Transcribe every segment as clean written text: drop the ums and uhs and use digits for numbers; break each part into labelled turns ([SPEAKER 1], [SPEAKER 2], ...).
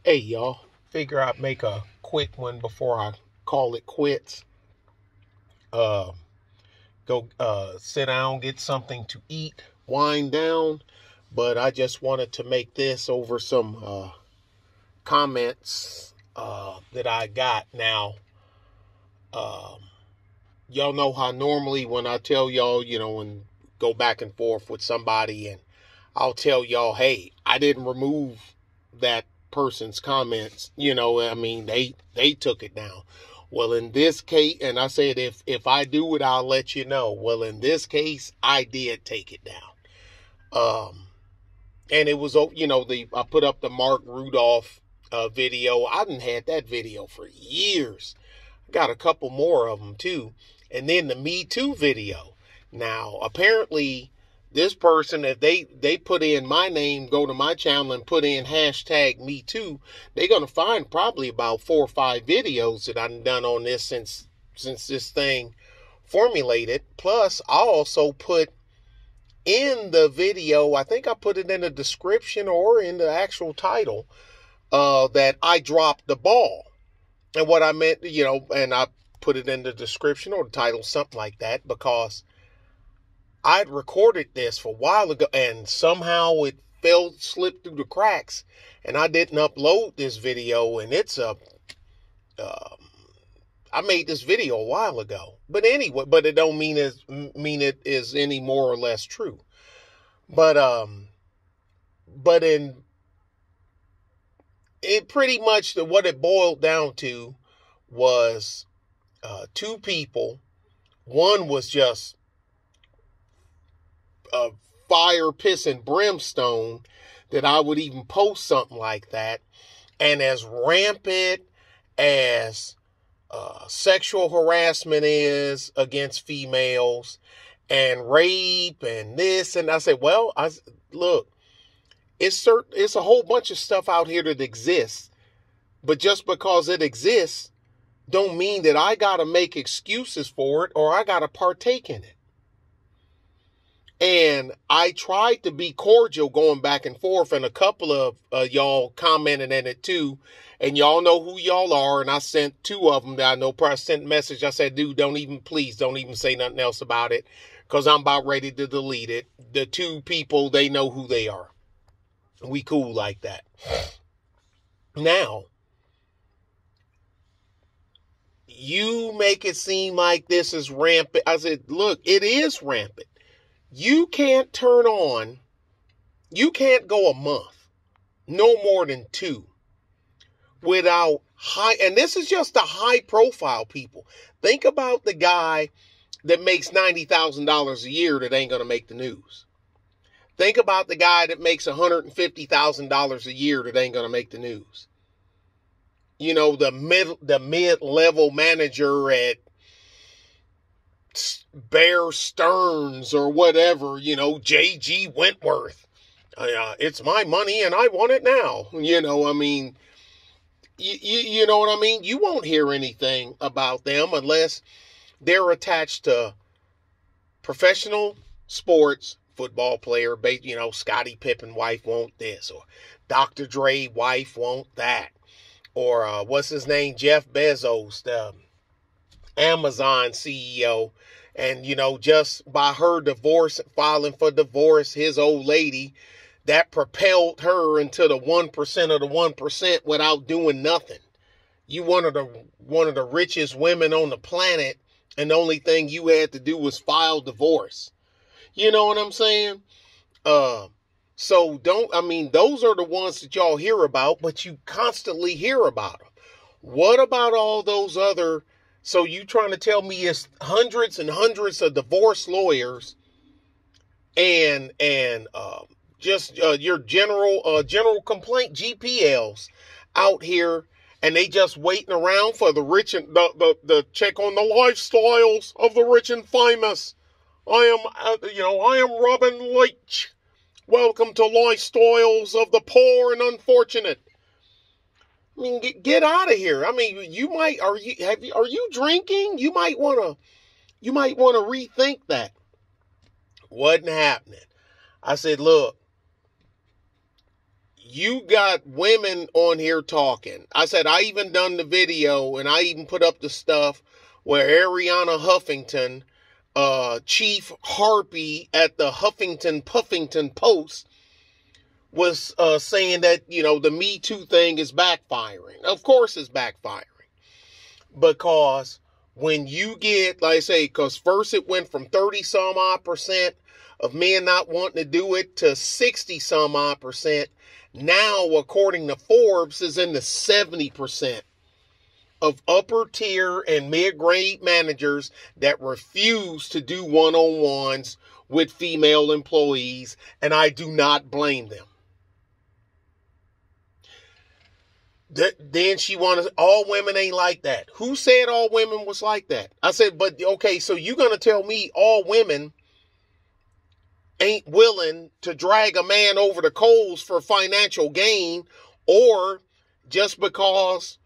[SPEAKER 1] Hey y'all, figure I'd make a quick one before I call it quits. Uh, Go sit down, get something to eat, wind down. But I just wanted to make this over some comments that I got. Now, um, y'all know how normally when I tell y'all, and go back and forth with somebody, and I'll tell y'all, hey, I didn't remove that person's comments. They took it down. Well, in this case, and I said, if I do it, I'll let you know. Well, in this case, I did take it down. And it was, I put up the Mark Rudolph video. I done had that video for years. Got a couple more of them too. And then the Me Too video. Now, apparently, this person, if they put in my name, go to my channel and put in hashtag Me Too, they're going to find probably about 4 or 5 videos that I've done on this since this thing formulated. Plus, I also put in the video, I think I put it in the description or in the actual title, that I dropped the ball. And what I meant, and I put it in the description or the title, something like that, because I'd recorded this for a while ago and somehow it slipped through the cracks and I didn't upload this video, and it's I made this video a while ago. But anyway, but it don't mean it is any more or less true. But in it pretty much what it boiled down to was 2 people. One was just fire, piss, and brimstone that I would even post something like that. And as rampant as sexual harassment is against females and rape and this, and I said, well, look, it's a whole bunch of stuff out here that exists, but just because it exists don't mean that I got to make excuses for it or I got to partake in it. And I tried to be cordial going back and forth, and a couple of y'all commented in it too. And y'all know who y'all are. And I sent 2 of them that I know. I sent a message. I said, dude, please don't even say nothing else about it, because I'm about ready to delete it. The 2 people, they know who they are. We cool like that. Now, you make it seem like this is rampant. I said, look, it is rampant. You can't go a month, no more than 2, without and this is just the high profile people. Think about the guy that makes $90,000 a year that ain't going to make the news. Think about the guy that makes $150,000 a year that ain't going to make the news. The mid-level manager at Bear Stearns or whatever, J.G. Wentworth. It's my money and I want it now. You know what I mean? You won't hear anything about them unless they're attached to professional sports, football player, Scottie Pippen wife want this, or Dr. Dre wife want that, or what's his name, Jeff Bezos, the Amazon CEO. And, just by her filing for divorce, his old lady, that propelled her into the 1% of the 1% without doing nothing. You one of the richest women on the planet, and the only thing you had to do was file divorce. You know what I'm saying? So those are the ones that y'all hear about, but you constantly hear about them. What about all those other? So you trying to tell me it's hundreds and hundreds of divorce lawyers and your general complaint GPLs out here, and they just waiting around for the rich and the check on the lifestyles of the rich and famous. I am Robin Leach. Welcome to Lifestyles of the Poor and Unfortunate. I mean, get out of here. I mean, are you drinking? You might want to rethink that. Wasn't happening. I said, look, you got women on here talking. I said, I even done the video and I even put up the stuff where Ariana Huffington, Chief Harpy at the Huffington Puffington Post, was saying that, the Me Too thing is backfiring. Of course it's backfiring. Because when you get, like I say, because first it went from 30 some odd percent of men not wanting to do it to 60 some odd percent. Now, according to Forbes, is in the 70% of upper tier and mid-grade managers that refuse to do one-on-ones with female employees, and I do not blame them. Then she wanted, all women ain't like that. Who said all women was like that? I said, but okay, so you're going to tell me all women ain't willing to drag a man over the coals for financial gain, or just because,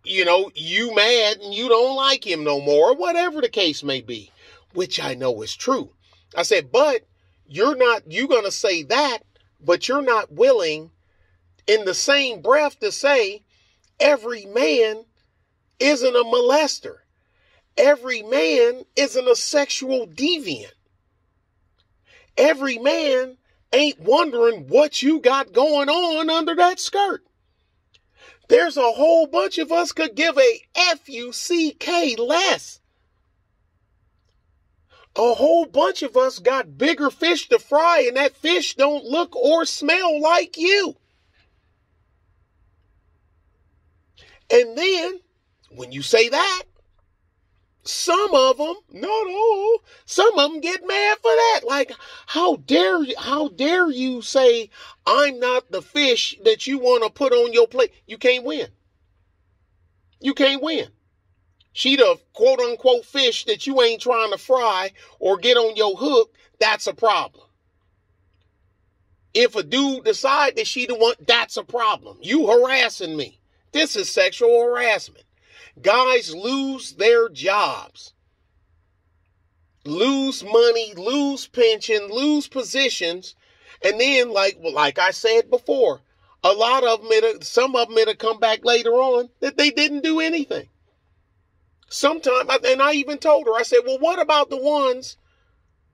[SPEAKER 1] you mad and you don't like him no more, or whatever the case may be, which I know is true. I said, but you're going to say that, but you're not willing in the same breath to say every man isn't a molester. Every man isn't a sexual deviant. Every man ain't wondering what you got going on under that skirt. There's a whole bunch of us could give a F-U-C-K less. A whole bunch of us got bigger fish to fry, and that fish don't look or smell like you. And then, when you say that, some of them, not all, some of them get mad for that. Like, how dare you say, I'm not the fish that you want to put on your plate? You can't win. You can't win. She the quote unquote fish that you ain't trying to fry or get on your hook. That's a problem. If a dude decide that she the one, that's a problem. You harassing me. This is sexual harassment. Guys lose their jobs, lose money, lose pension, lose positions. And then, like I said before, a lot of them, some of them it'll come back later on that they didn't do anything. Sometimes, and I even told her, I said, well, what about the ones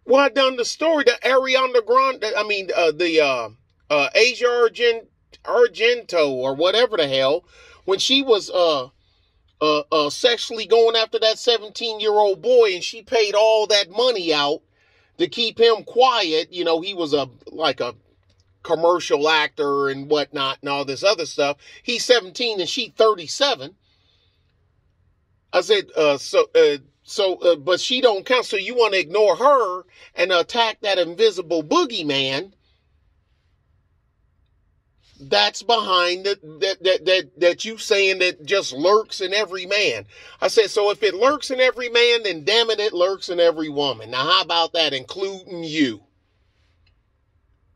[SPEAKER 1] where I done the story, the Ariana Grande, Asia Argento or whatever the hell, when she was sexually going after that 17-year-old boy, and she paid all that money out to keep him quiet. He was a commercial actor and whatnot and all this other stuff. He's 17 and she 37. I said, but she don't count. So you want to ignore her and attack that invisible boogeyman that's behind that you saying that just lurks in every man. I said, so if it lurks in every man, then damn it lurks in every woman. Now, how about that, including you?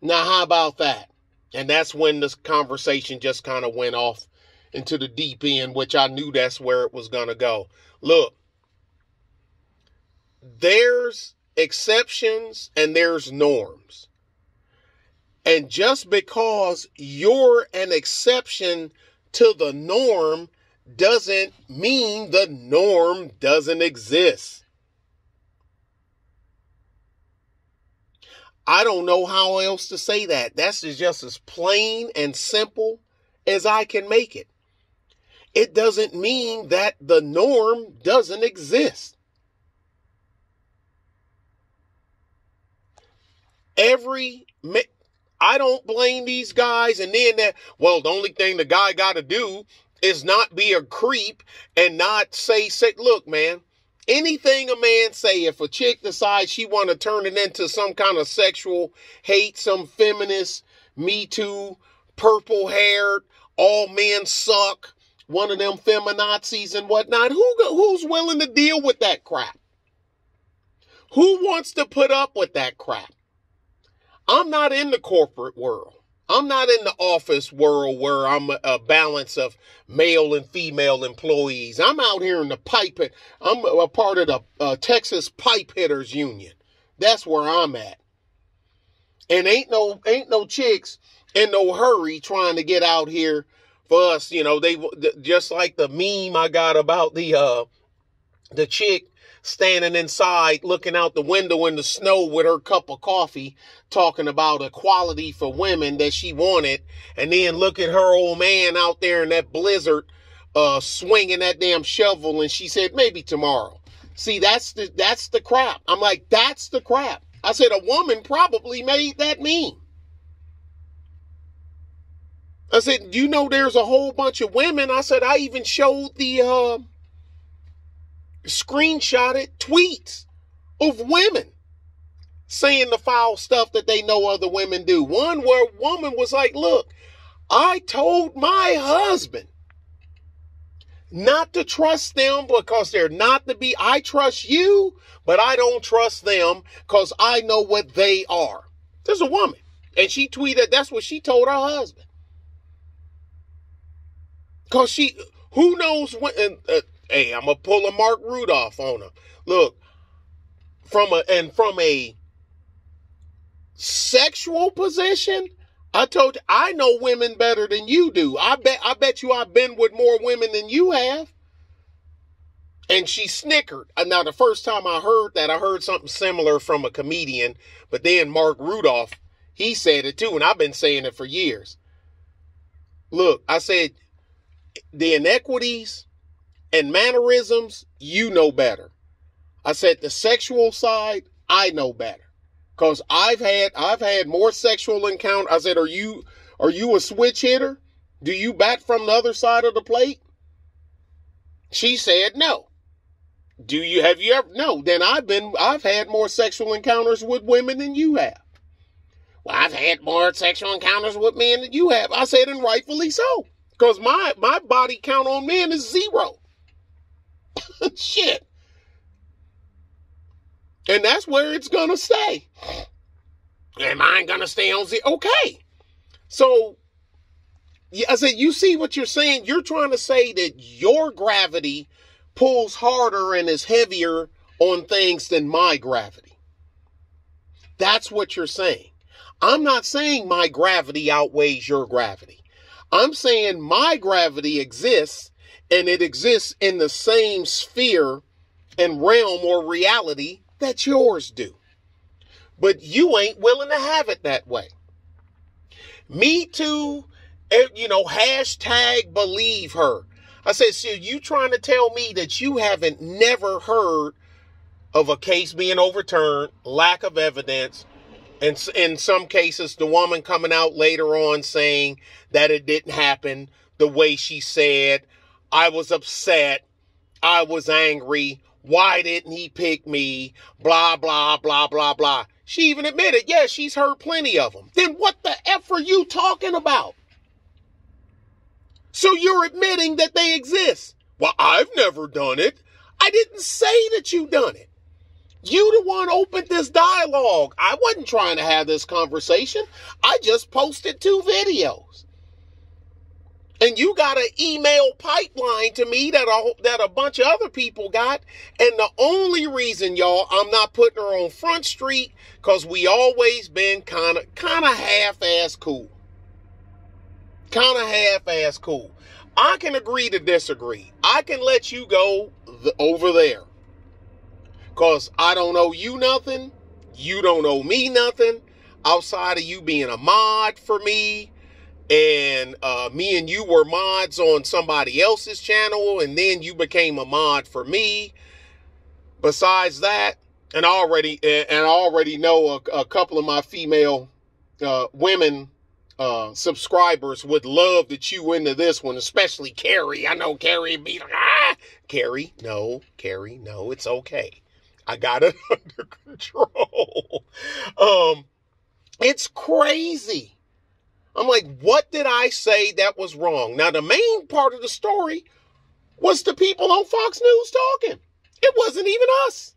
[SPEAKER 1] Now, how about that? And that's when this conversation just kind of went off into the deep end, which I knew that's where it was going to go. Look, there's exceptions and there's norms. And just because you're an exception to the norm doesn't mean the norm doesn't exist. I don't know how else to say that. That's just as plain and simple as I can make it. It doesn't mean that the norm doesn't exist. I don't blame these guys. And then the only thing the guy got to do is not be a creep and not say, look, man, anything a man say, if a chick decides she want to turn it into some kind of sexual hate, some feminist, Me Too, purple haired, all men suck, one of them feminazis and whatnot, who's willing to deal with that crap? Who wants to put up with that crap? I'm not in the corporate world. I'm not in the office world where I'm a balance of male and female employees. I'm out here in the pipe. I'm a part of the Texas Pipe Hitters Union. That's where I'm at. And ain't no chicks in no hurry trying to get out here for us. You know, they just like the meme I got about the chick standing inside looking out the window in the snow with her cup of coffee talking about equality for women that she wanted, and then look at her old man out there in that blizzard swinging that damn shovel, and she said maybe tomorrow. See, that's the crap. I'm like, that's the crap. I said a woman probably made that meme. I said, you know, there's a whole bunch of women. I said, I even showed the screenshotted tweets of women saying the foul stuff that they know other women do. One where a woman was like, look, I told my husband not to trust them because they're not to be. I trust you, but I don't trust them because I know what they are. There's a woman. And she tweeted, that's what she told her husband. Because who knows when, hey, I'm going to pull a Mark Rudolph on her. Look, from a sexual position, I told you, I know women better than you do. I bet you I've been with more women than you have. And she snickered. Now, the first time I heard that, I heard something similar from a comedian, but then Mark Rudolph, he said it too, and I've been saying it for years. Look, I said, the inequities and mannerisms, you know better. I said the sexual side, I know better. Because I've had more sexual encounters. I said, are you a switch hitter? Do you bat from the other side of the plate? She said no. Have you ever? No. Then I've had more sexual encounters with women than you have. Well, I've had more sexual encounters with men than you have. I said, and rightfully so. Because my body count on men is 0. Shit. And that's where it's going to stay. Am I going to stay on 0? Okay. So, I said, you see what you're saying? You're trying to say that your gravity pulls harder and is heavier on things than my gravity. That's what you're saying. I'm not saying my gravity outweighs your gravity. I'm saying my gravity exists, and it exists in the same sphere and realm or reality that yours do. But you ain't willing to have it that way. Me too, hashtag believe her. I said, so you trying to tell me that you haven't never heard of a case being overturned, lack of evidence, and in some cases, the woman coming out later on saying that it didn't happen the way she said, I was upset, I was angry, why didn't he pick me, blah, blah, blah, blah, blah. She even admitted, yeah, she's heard plenty of them. Then what the F are you talking about? So you're admitting that they exist. Well, I've never done it. I didn't say that you done it. You the one opened this dialogue. I wasn't trying to have this conversation. I just posted 2 videos. And you got an email pipeline to me that a bunch of other people got. And the only reason, y'all, I'm not putting her on Front Street, because we always been kind of half-ass cool. Kind of half-ass cool. I can agree to disagree. I can let you go over there. Because I don't owe you nothing. You don't owe me nothing. Outside of you being a mod for me. And me and you were mods on somebody else's channel. And then you became a mod for me. Besides that, and I already know a couple of my female women subscribers would love to chew into this one. Especially Carrie. I know Carrie would be like, Carrie, no, it's okay. I got it under control. It's crazy. I'm like, what did I say that was wrong? Now, the main part of the story was the people on Fox News talking. It wasn't even us.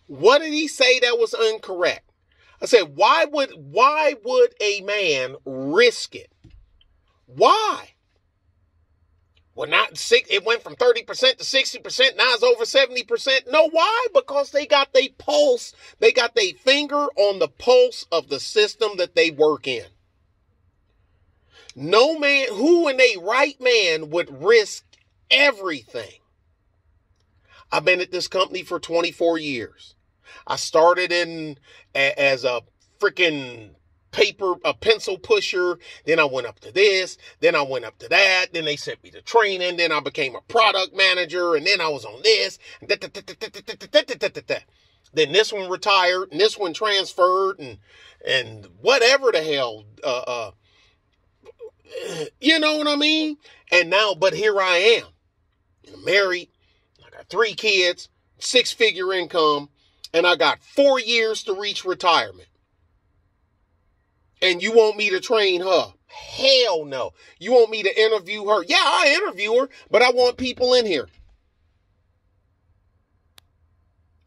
[SPEAKER 1] What did he say that was incorrect? I said, why would a man risk it? Why? Well, it went from 30% to 60%. Now it's over 70%. No, why? Because they got their pulse. They got their finger on the pulse of the system that they work in. No man, who in a right man would risk everything? I've been at this company for 24 years. I started as a freaking pencil pusher. Then I went up to this. Then I went up to that. Then they sent me to training. Then I became a product manager. And then I was on this. Then this one retired. And this one transferred. And whatever the hell. You know what I mean? And now, but here I am. I'm married. I got 3 kids. 6-figure income. And I got 4 years to reach retirement. And you want me to train her? Hell no. You want me to interview her? Yeah, I interview her, but I want people in here.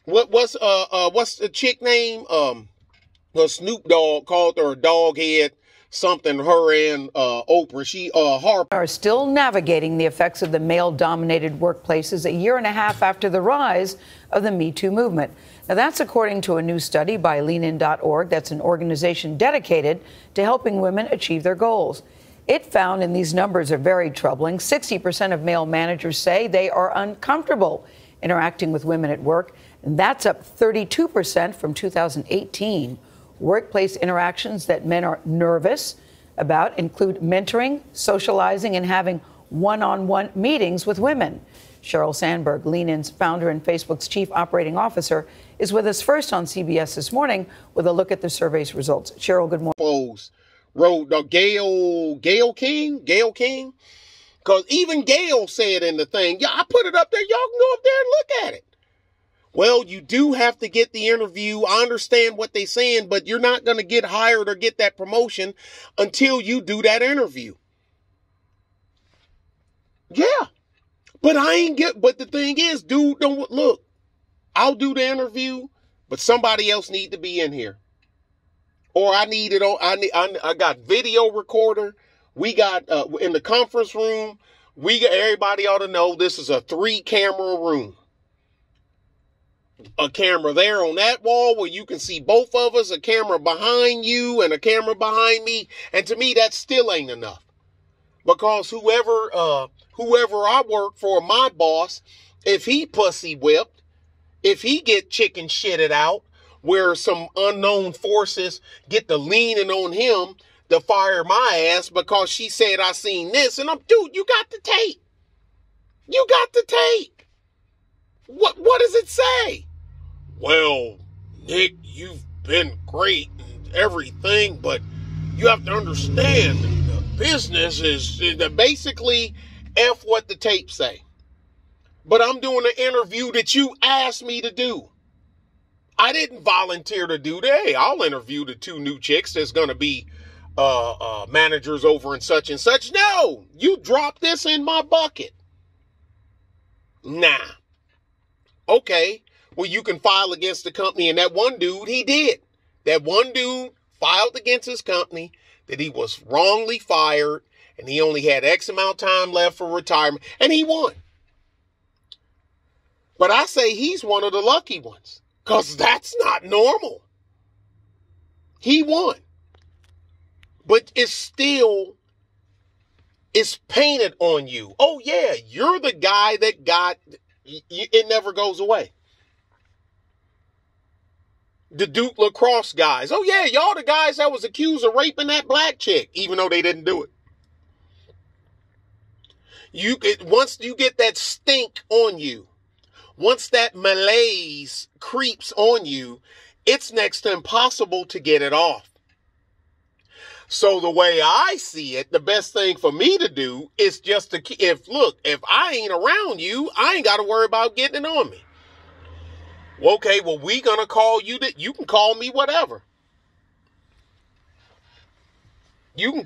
[SPEAKER 1] What's the chick name? Snoop Dogg called her a dog head. Something, her and Oprah, Harper
[SPEAKER 2] are still navigating the effects of the male-dominated workplaces a year and a half after the rise of the Me Too movement. Now, that's according to a new study by leanin.org. That's an organization dedicated to helping women achieve their goals. It found, and these numbers are very troubling, 60% of male managers say they are uncomfortable interacting with women at work, and that's up 32% from 2018. Workplace interactions that men are nervous about include mentoring, socializing, and having one-on-one meetings with women. Sheryl Sandberg, Lean-In's founder and Facebook's chief operating officer, is with us first on CBS This Morning with a look at the survey's results. Sheryl, good morning.
[SPEAKER 1] Wrote Gail King, because even Gail said in the thing, yeah, I put it up there. Y'all can go up there and look at it. Well, you do have to get the interview. I understand what they're saying, but you're not going to get hired or get that promotion until you do that interview. Yeah. But but the thing is, dude, don't look. I'll do the interview, but somebody else need to be in here. Or I got video recorder. We got in the conference room. Everybody ought to know this is a 3-camera room. A camera there on that wall where you can see both of us, a camera behind you and a camera behind me. And to me, that still ain't enough. Because whoever I work for, my boss, if he pussy whipped, if he get chicken shitted out, where some unknown forces get to leaning on him to fire my ass because she said I seen this. And dude, you got the tape. You got the tape. What does it say? Well, Nick, you've been great and everything, but you have to understand the business is basically F what the tape say. But I'm doing an interview that you asked me to do. I didn't volunteer to do that. Hey, I'll interview the 2 new chicks that's going to be managers over and such and such. No, you dropped this in my bucket. Nah. Okay, well, you can file against the company. And that one dude, he did. That one dude filed against his company that he was wrongly fired and he only had X amount of time left for retirement. And he won. But I say he's one of the lucky ones because that's not normal. He won. But it's painted on you. Oh, yeah, you're the guy that it never goes away. The Duke lacrosse guys. Oh, yeah, y'all the guys that was accused of raping that black chick, even though they didn't do it. Once you get that stink on you, once that malaise creeps on you, it's next to impossible to get it off. So the way I see it, the best thing for me to do is just if I ain't around you, I ain't got to worry about getting it on me. Okay, well, we going to call you that. You can call me whatever. You can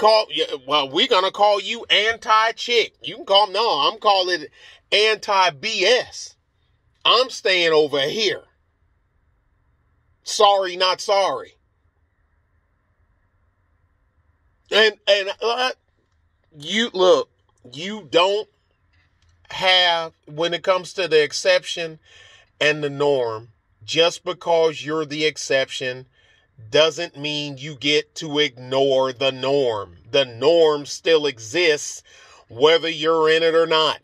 [SPEAKER 1] we're going to call you anti-chick. You can call, no, I'm calling it anti-BS. I'm staying over here. Sorry, not sorry. And you don't have, when it comes to the exception and the norm, just because you're the exception doesn't mean you get to ignore the norm. The norm still exists whether you're in it or not.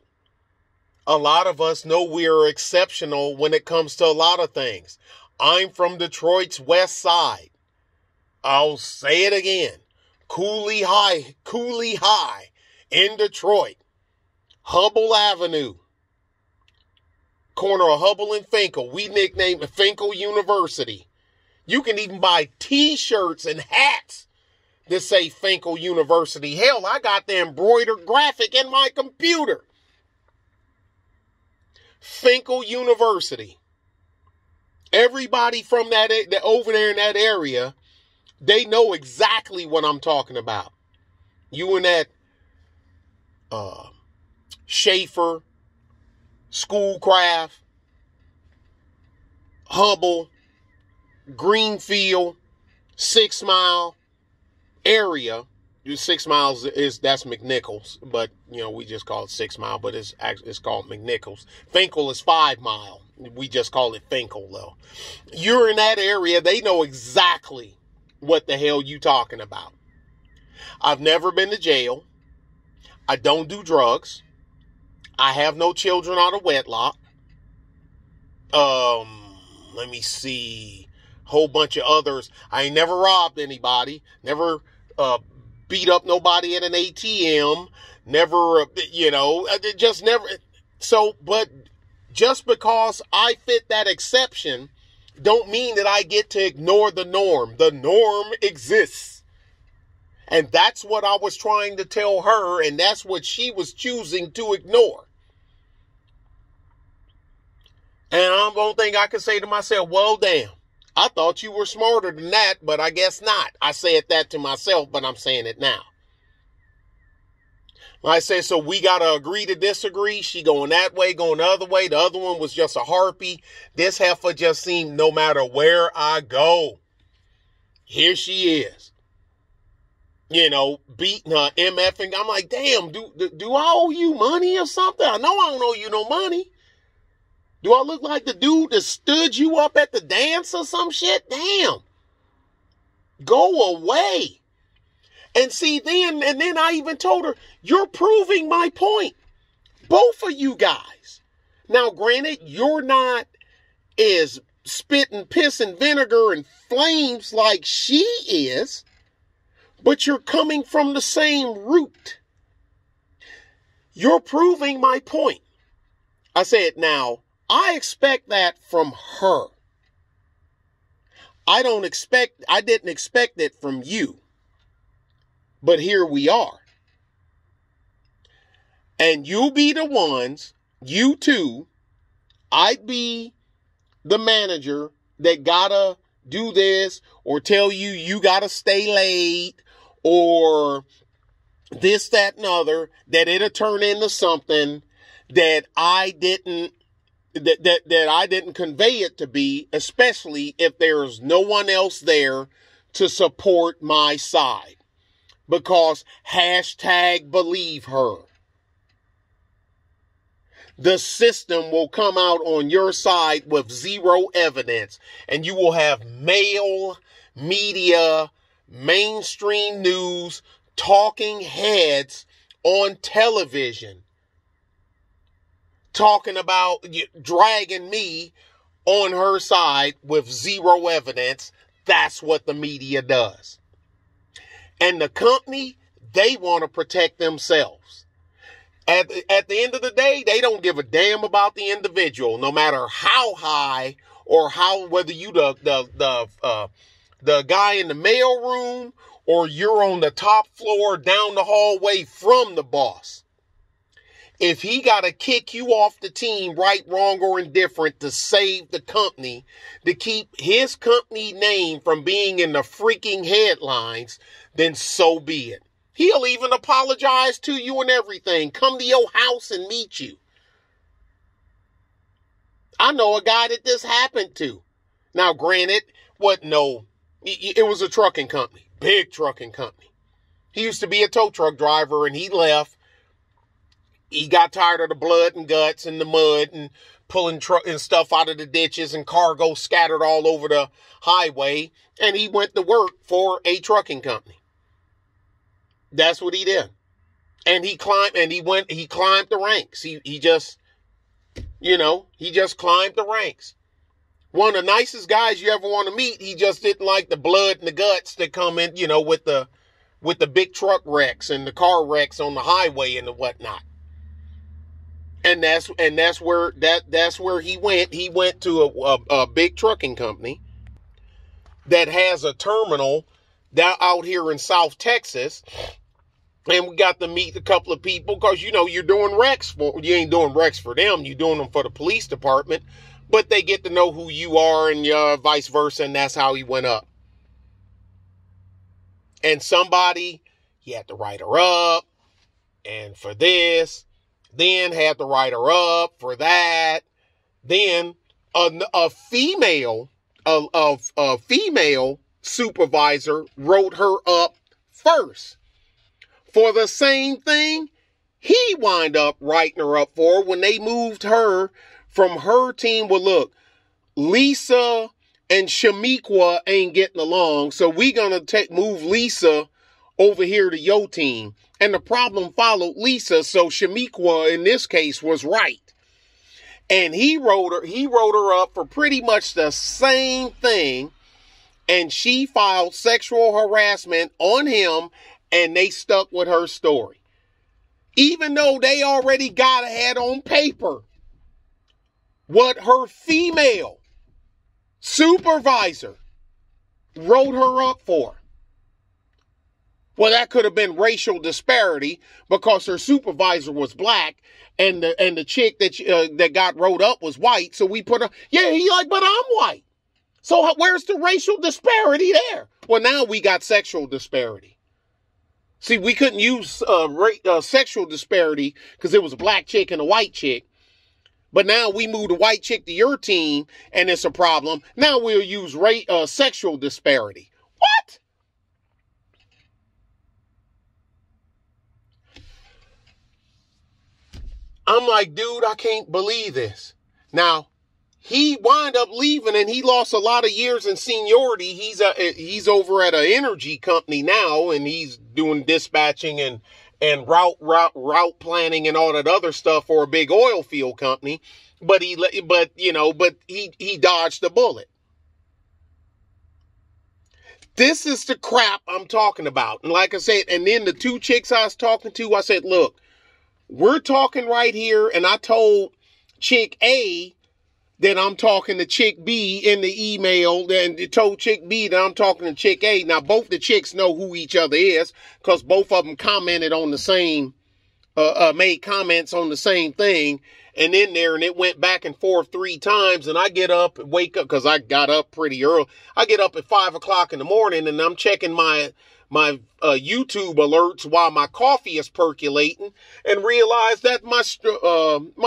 [SPEAKER 1] A lot of us know we're exceptional when it comes to a lot of things. I'm from Detroit's West Side. I'll say it again. Cooley High in Detroit. Hubble Avenue. Corner of Hubble and Finkel. We nicknamed it Finkel University. You can even buy t-shirts and hats that say Finkel University. Hell, I got the embroidered graphic in my computer. Finkel University. Everybody from that over there in that area, they know exactly what I'm talking about. You and that Schaefer, Schoolcraft, Hubble, Greenfield, 6 Mile area. 6 miles that's McNichols, but we just call it 6 Mile, but it's called McNichols. Finkel is 5 Mile. We just call it Finkel though. You're in that area, they know exactly what the hell you talking about. I've never been to jail. I don't do drugs. I have no children out of wedlock. Let me see. Whole bunch of others. I ain't never robbed anybody. Never beat up nobody at an ATM. Never, just never. So, but just because I fit that exception don't mean that I get to ignore the norm. The norm exists. And that's what I was trying to tell her, and that's what she was choosing to ignore. And I don't think I can say to myself, well, damn, I thought you were smarter than that, but I guess not. I said that to myself, but I'm saying it now. I said, so we got to agree to disagree. She going that way, going the other way. The other one was just a harpy. This heifer just seemed no matter where I go, here she is. Beating her, MFing. I'm like, damn, do I owe you money or something? I know I don't owe you no money. Do I look like the dude that stood you up at the dance or some shit? Damn. Go away. And see, then I even told her, you're proving my point. Both of you guys. Now, granted, you're not as spitting piss and vinegar and flames like she is, but you're coming from the same root. You're proving my point. I said, now, I expect that from her. I didn't expect it from you. But here we are. And you'll be the ones, you two, I'd be the manager that gotta do this or tell you gotta stay late or this, that, and other, that it'll turn into something that I didn't convey it to be, especially if there's no one else there to support my side. Because #believe her. The system will come out on your side with zero evidence, and you will have male media, mainstream news, talking heads on television talking about dragging me on her side with zero evidence. That's what the media does. And the company, they want to protect themselves. At the end of the day, they don't give a damn about the individual, no matter how high or whether you the guy in the mail room or you're on the top floor down the hallway from the boss. If he got to kick you off the team, right, wrong, or indifferent to save the company, to keep his company name from being in the freaking headlines, then so be it. He'll even apologize to you and everything. Come to your house and meet you. I know a guy that this happened to. Now, granted, it was a trucking company, big trucking company. He used to be a tow truck driver and he left. he got tired of the blood and guts and the mud and pulling truck and stuff out of the ditches and cargo scattered all over the highway. And he went to work for a trucking company. That's what he did. And he climbed the ranks. He just climbed the ranks. One of the nicest guys you ever want to meet. He just didn't like the blood and the guts that come in, with the big truck wrecks and the car wrecks on the highway and the whatnot. And that's where he went. He went to a big trucking company that has a terminal out here in South Texas. And we got to meet a couple of people because, you're doing wrecks you ain't doing wrecks for them. You're doing them for the police department. But they get to know who you are and vice versa. And that's how he went up. And he had to write her up. And for this, then had to write her up for that. Then a female supervisor wrote her up first. For the same thing he wound up writing her up for when they moved her from her team. Well, look, Lisa and Shamiqua ain't getting along, so we gonna move Lisa over here to your team. And the problem followed Lisa, so Shamiqua in this case was right. And he wrote her up for pretty much the same thing, and she filed sexual harassment on him. And they stuck with her story. Even though they already got ahead on paper what her female supervisor wrote her up for. Well, that could have been racial disparity because her supervisor was black and the chick that got wrote up was white. So we put her, but I'm white. So where's the racial disparity there? Well, now we got sexual disparity. See, we couldn't use sexual disparity because it was a black chick and a white chick. But now we moved a white chick to your team and it's a problem. Now we'll use sexual disparity. What? I'm like, dude, I can't believe this. Now, he wound up leaving and he lost a lot of years in seniority. He's over at an energy company now and he's doing dispatching and route planning and all that other stuff for a big oil field company. But he dodged the bullet. This is the crap I'm talking about. And like I said, and then the two chicks I was talking to, I said, look, we're talking right here. And I told chick A that I'm talking to chick B in the email, and told chick B that I'm talking to chick A. Now, both the chicks know who each other is because both of them commented on the same, made comments on the same thing and in there, and it went back and forth 3 times. And I get up and wake up because I got up pretty early. I get up at 5 o'clock in the morning and I'm checking my YouTube alerts while my coffee is percolating and realized that my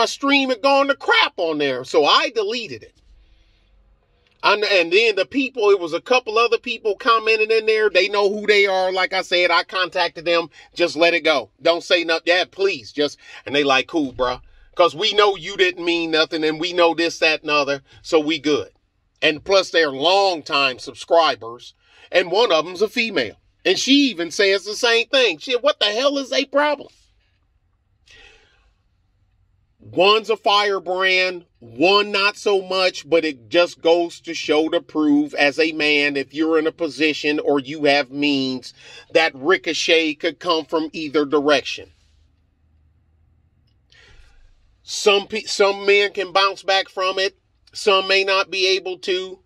[SPEAKER 1] stream had gone to crap on there. So I deleted it. And then it was a couple other people commenting in there. They know who they are. Like I said, I contacted them. Just let it go. Don't say nothing. Yeah, please. And they like, cool, bro. Because we know you didn't mean nothing and we know this, that, and other. So we good. And plus they're longtime subscribers. And one of them's a female. And she even says the same thing. Shit, what the hell is a problem? One's a firebrand, one not so much, but it just goes to show to prove as a man, if you're in a position or you have means, that ricochet could come from either direction. Some men can bounce back from it. Some may not be able to.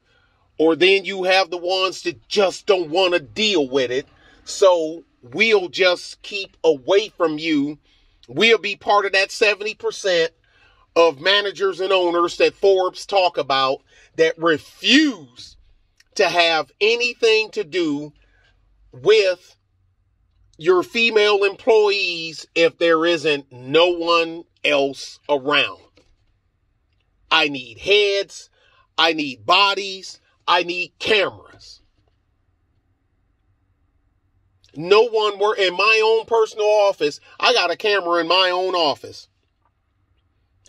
[SPEAKER 1] Or then you have the ones that just don't want to deal with it. So we'll just keep away from you. We'll be part of that 70% of managers and owners that Forbes talk about that refuse to have anything to do with your female employees if there isn't no one else around. I need heads. I need bodies. I need cameras. No one were in my own personal office. I got a camera in my own office.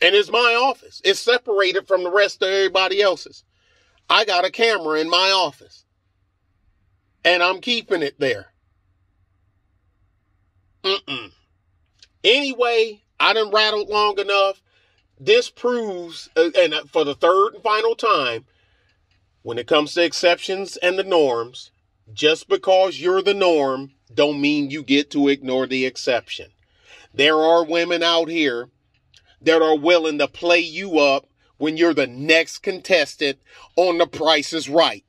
[SPEAKER 1] And it's my office. It's separated from the rest of everybody else's. I got a camera in my office. And I'm keeping it there. Anyway, I done rattled long enough. This proves, and for the third and final time, when it comes to exceptions and the norms, just because you're the norm don't mean you get to ignore the exception. There are women out here that are willing to play you up when you're the next contestant on The Price is Right.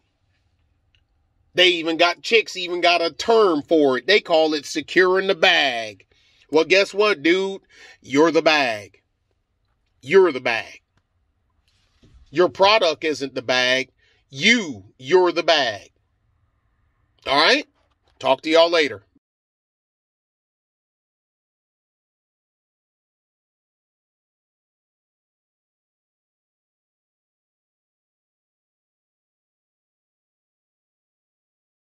[SPEAKER 1] Chicks even got a term for it. They call it securing the bag. Well, guess what, dude? You're the bag. You're the bag. Your product isn't the bag. You're the bag. All right? Talk to y'all later.